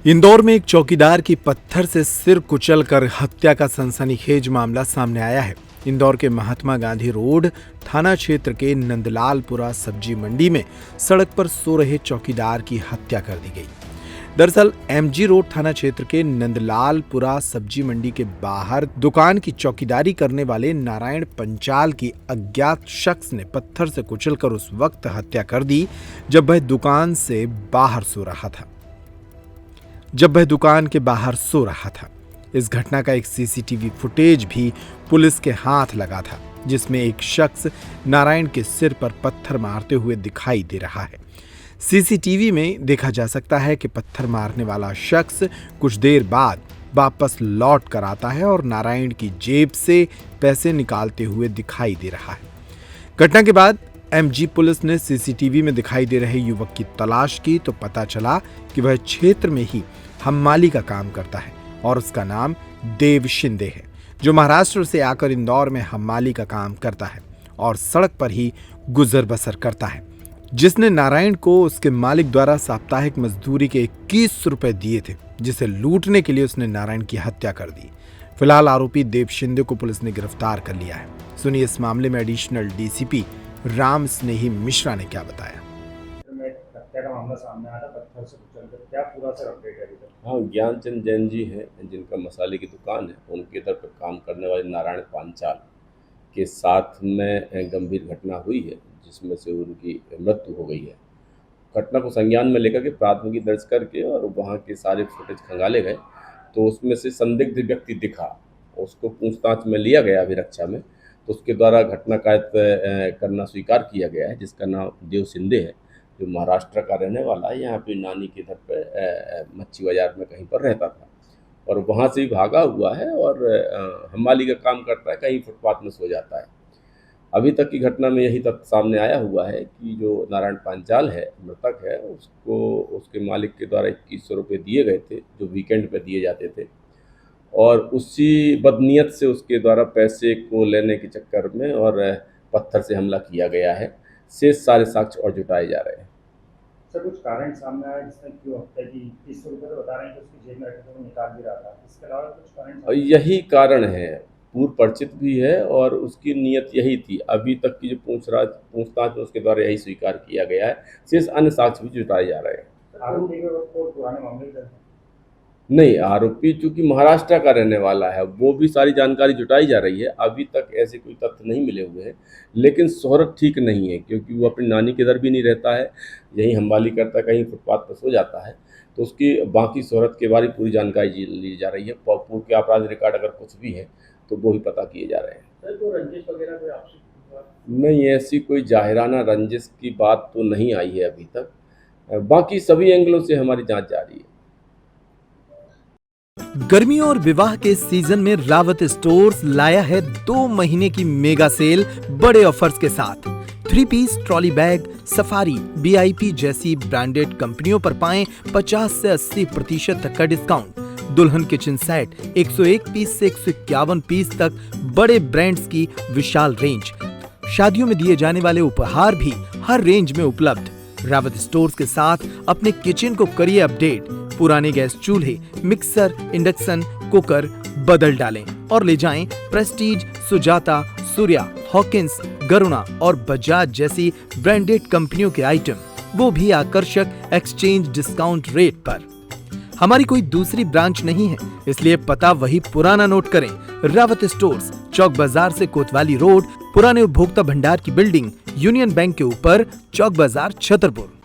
इंदौर में एक चौकीदार की पत्थर से सिर कुचलकर हत्या का सनसनीखेज मामला सामने आया है। इंदौर के महात्मा गांधी रोड थाना क्षेत्र के नंदलालपुरा सब्जी मंडी में सड़क पर सो रहे चौकीदार की हत्या कर दी गई। दरअसल एमजी रोड थाना क्षेत्र के नंदलालपुरा सब्जी मंडी के बाहर दुकान की चौकीदारी करने वाले नारायण पंचाल की अज्ञात शख्स ने पत्थर से कुचलकर उस वक्त हत्या कर दी जब वह दुकान से बाहर सो रहा था। इस घटना का एक सीसीटीवी फुटेज भी पुलिस के हाथ लगा था, जिसमें एक शख्स नारायण के सिर पर पत्थर मारते हुए दिखाई दे रहा है। सीसीटीवी में देखा जा सकता है कि पत्थर मारने वाला शख्स कुछ देर बाद वापस लौट कर आता है और नारायण की जेब से पैसे निकालते हुए दिखाई दे रहा है। घटना के बाद एमजी पुलिस ने सीसीटीवी में दिखाई दे रहे युवक की तलाश की तो पता चला कि वह क्षेत्र में ही हम्माली का काम करता है और उसका नाम देव शिंदे है, जो महाराष्ट्र से आकर इंदौर में हम्माली का काम करता है और सड़क पर ही गुजर बसर करता है। जिसने नारायण को उसके मालिक द्वारा साप्ताहिक मजदूरी के 21 रुपए दिए थे, जिसे लूटने के लिए उसने नारायण की हत्या कर दी। फिलहाल आरोपी देव शिंदे को पुलिस ने गिरफ्तार कर लिया है। सुनिए इस मामले में एडिशनल डीसीपी राम स्नेही मिश्रा ने क्या बताया। हत्या का मामला सामने आया था, पत्थर से कुचलकर, क्या पूरा सर अपडेट है अभी तक? हाँ, ज्ञानचंद जैन जी हैं जिनका मसाले की दुकान है, उनके इधर पर काम करने वाले नारायण पांचाल के साथ में गंभीर घटना हुई है, जिसमें से उनकी मृत्यु हो गई है। घटना को संज्ञान में लेकर के प्राथमिकी दर्ज करके और वहाँ के सारे फुटेज खंगाले गए, तो उसमें से संदिग्ध व्यक्ति दिखा, उसको पूछताछ में लिया गया अभिरक्षा में, तो उसके द्वारा घटना कायद करना स्वीकार किया गया है, जिसका नाम देव शिंदे है, जो महाराष्ट्र का रहने वाला है। यहाँ पे नानी के घर पे मच्छी बाजार में कहीं पर रहता था और वहाँ से ही भागा हुआ है और हम्माली का काम करता है, कहीं फुटपाथ में सो जाता है। अभी तक की घटना में यही तथ्य सामने आया हुआ है कि जो नारायण पांचाल है, मृतक है, उसको उसके मालिक के द्वारा 2100 रुपये दिए गए थे, जो वीकेंड पे दिए जाते थे, और उसी बदनीयत से उसके द्वारा पैसे को लेने के चक्कर में और पत्थर से हमला किया गया है। शेष सारे साक्ष्य और जुटाए जा रहे हैं। सर, कुछ कारण सामने आया जिसने क्यों हत्या की? 2100 रुपये तो बता रहे हैं कि उसकी जेब में रखे थे, वो निकाल भी रहा था। इसके अलावा कुछ कारण? यही कारण है, पूर्व परिचित भी है और उसकी नीयत यही थी। अभी तक की जो पूछताछ में उसके द्वारा यही स्वीकार किया गया है। शेष अन्य साक्ष्य भी जुटाए जा रहे हैं। आरोपी को पुराने मामले नहीं, आरोपी चूंकि महाराष्ट्र का रहने वाला है, वो भी सारी जानकारी जुटाई जा रही है। अभी तक ऐसे कोई तथ्य नहीं मिले हुए हैं, लेकिन शोहरत ठीक नहीं है, क्योंकि वो अपनी नानी के घर भी नहीं रहता है, यही हम्माली करता, कहीं फुटपाथ पर सो जाता है, तो उसकी बाकी शोहरत के बारे में पूरी जानकारी ली जा रही है। पूर्व के अपराध रिकॉर्ड अगर कुछ भी है तो वो ही पता किए जा रहे हैं। सर, तो रंजिश वगैरह कोई आपसी? नहीं, ऐसी कोई जाहिराना रंजिश की बात तो नहीं आई है अभी तक। बाकी सभी एंगलों से हमारी जाँच जारी है। गर्मियों और विवाह के सीजन में रावत स्टोर्स लाया है 2 महीने की मेगा सेल बड़े ऑफर्स के साथ। 3 piece trolley bag, Safari, VIP जैसी ब्रांडेड कंपनियों पर पाएं 50 से 80% तक का डिस्काउंट। दुल्हन किचन सेट 101 पीस से 151 पीस तक बड़े ब्रांड्स की विशाल रेंज। शादियों में दिए जाने वाले उपहार भी हर रेंज में उपलब्ध। रावत स्टोर्स के साथ अपने किचन को करिए अपडेट। पुराने गैस चूल्हे, मिक्सर, इंडक्शन कुकर बदल डालें और ले जाएं प्रेस्टीज, सुजाता, सूर्या, हॉकिंस, गरुणा और बजाज जैसी ब्रांडेड कंपनियों के आइटम, वो भी आकर्षक एक्सचेंज डिस्काउंट रेट पर। हमारी कोई दूसरी ब्रांच नहीं है, इसलिए पता वही पुराना नोट करें। रावत स्टोर्स, चौक बाजार से कोतवाली रोड, पुराने उपभोक्ता भंडार की बिल्डिंग, यूनियन बैंक के ऊपर, चौक बाजार, छतरपुर।